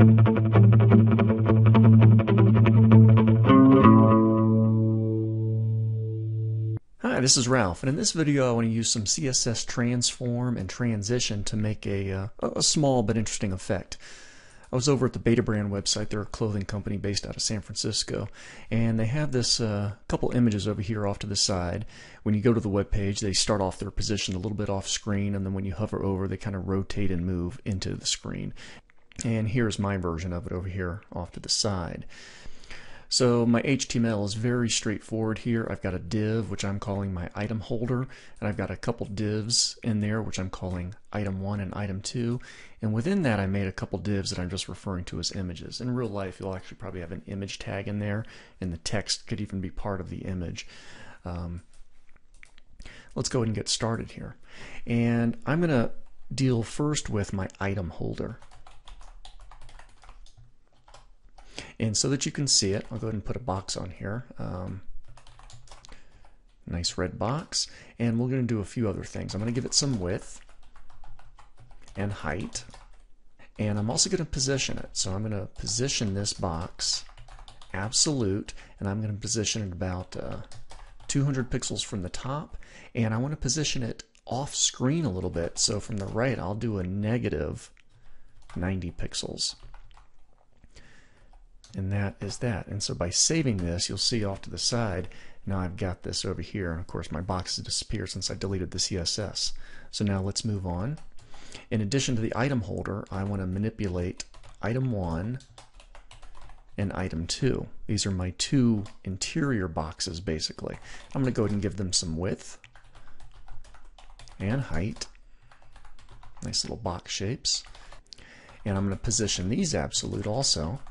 Hi, this is Ralph, and in this video I want to use some CSS transform and transition to make a small but interesting effect. I was over at the Beta Brand website. They're a clothing company based out of San Francisco, and they have this couple images over here off to the side. When you go to the web page, they start off their position a little bit off screen, and then when you hover over, they kind of rotate and move into the screen. And here's my version of it over here off to the side. So my HTML is very straightforward here. I've got a div which I'm calling my item holder, and I've got a couple divs in there which I'm calling item 1 and item 2, and within that I made a couple divs that I'm just referring to as images. In real life you'll actually probably have an image tag in there, and the text could even be part of the image. Let's go ahead and get started here, and I'm going to deal first with my item holder. And so that you can see it, I'll go ahead and put a box on here. Nice red box. And we're going to do a few other things. I'm going to give it some width and height. And I'm also going to position it. So I'm going to position this box absolute, and I'm going to position it about 200 pixels from the top. And I want to position it off screen a little bit. So from the right, I'll do a negative 90 pixels. And that is that. And so by saving this, you'll see off to the side, now I've got this over here. And of course my box has disappeared since I deleted the CSS. So now let's move on. In addition to the item holder, I want to manipulate item 1 and item 2. These are my two interior boxes basically. I'm going to go ahead and give them some width and height. Nice little box shapes. And I'm going to position these absolute also.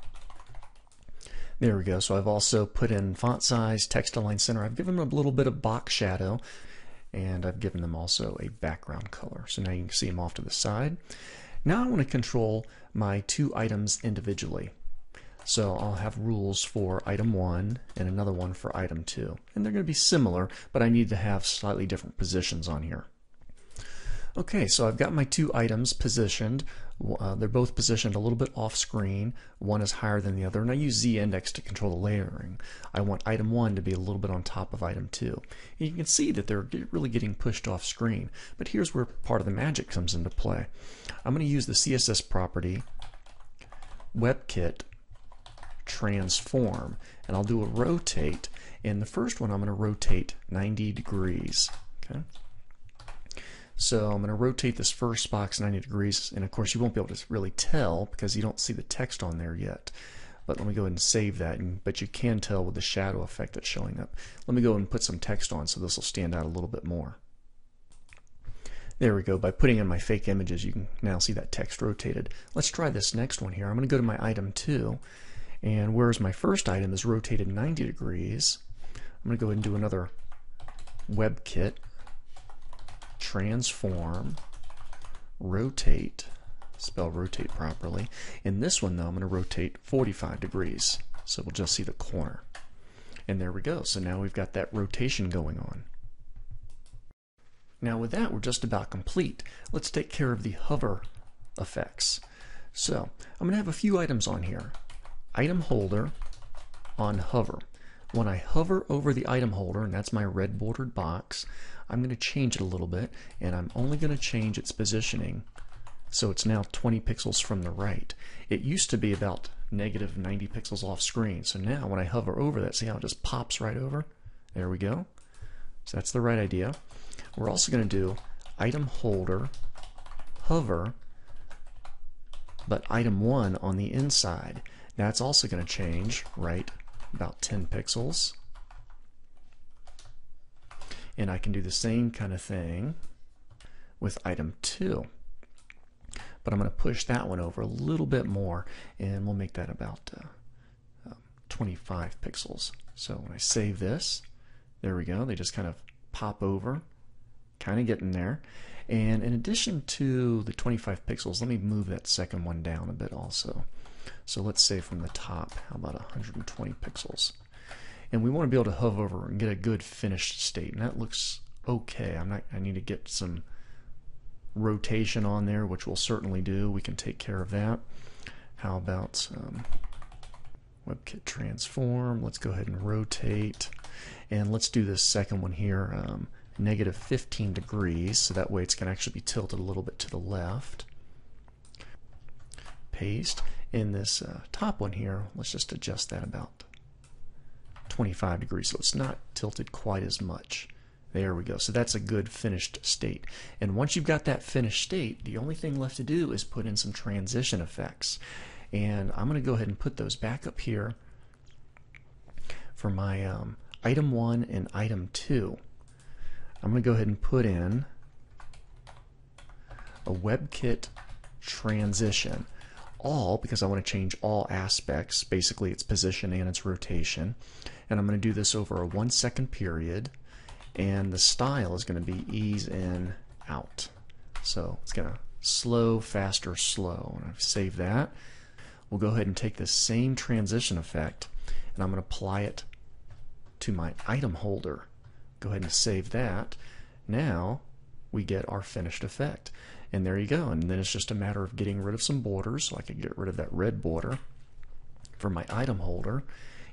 There we go. So I've also put in font size, text align center. I've given them a little bit of box shadow, and I've given them also a background color. So now you can see them off to the side. Now I want to control my two items individually. So I'll have rules for item 1 and another one for item 2. And they're going to be similar, but I need to have slightly different positions on here. Okay, so I've got my two items positioned. They're both positioned a little bit off screen. One is higher than the other, and I use z-index to control the layering. I want item 1 to be a little bit on top of item 2. And you can see that they're really getting pushed off screen. But here's where part of the magic comes into play. I'm going to use the CSS property webkit-transition, and I'll do a rotate. And the first one I'm going to rotate 90 degrees. Okay. So I'm going to rotate this first box 90 degrees, and of course you won't be able to really tell because you don't see the text on there yet. But let me go ahead and save that, but you can tell with the shadow effect that's showing up. Let me go ahead and put some text on so this will stand out a little bit more. There we go. By putting in my fake images, you can now see that text rotated. Let's try this next one here. I'm going to go to my item 2, and whereas my first item is rotated 90 degrees, I'm going to go ahead and do another WebKit transform, rotate, spell rotate properly. In this one though, I'm going to rotate 45 degrees. So we'll just see the corner. And there we go. So now we've got that rotation going on. Now with that, we're just about complete. Let's take care of the hover effects. So I'm going to have a few items on here. Item holder on hover. When I hover over the item holder, and that's my red bordered box, I'm going to change it a little bit, and I'm only going to change its positioning so it's now 20 pixels from the right. It used to be about negative 90 pixels off screen, so now when I hover over that, see how it just pops right over? There we go. So that's the right idea. We're also going to do item holder hover, but item 1 on the inside. That's also going to change right about 10 pixels. And I can do the same kind of thing with item 2. But I'm going to push that one over a little bit more, and we'll make that about 25 pixels. So when I save this, there we go. They just kind of pop over, kind of getting there. And in addition to the 25 pixels, let me move that second one down a bit also. So let's say from the top, how about 120 pixels? And we want to be able to hover over and get a good finished state, and that looks okay. I need to get some rotation on there, which we'll certainly do. We can take care of that. How about WebKit transform? Let's go ahead and rotate. And let's do this second one here, negative 15 degrees, so that way it's going to actually be tilted a little bit to the left. Paste. In this top one here, let's just adjust that about 25 degrees, so it's not tilted quite as much. There we go. So that's a good finished state. And once you've got that finished state, the only thing left to do is put in some transition effects. And I'm going to go ahead and put those back up here for my item 1 and item 2. I'm going to go ahead and put in a WebKit transition. All, because I want to change all aspects, basically its position and its rotation. And I'm going to do this over a 1 second period. And the style is going to be ease in, out. So it's going to slow, faster, slow. And I've saved that. We'll go ahead and take this same transition effect and I'm going to apply it to my item holder. Go ahead and save that. Now we get our finished effect. And there you go. And then it's just a matter of getting rid of some borders. So I can get rid of that red border for my item holder.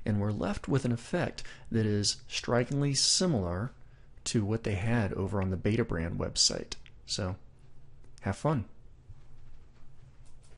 And we're left with an effect that is strikingly similar to what they had over on the Beta Brand website. So have fun.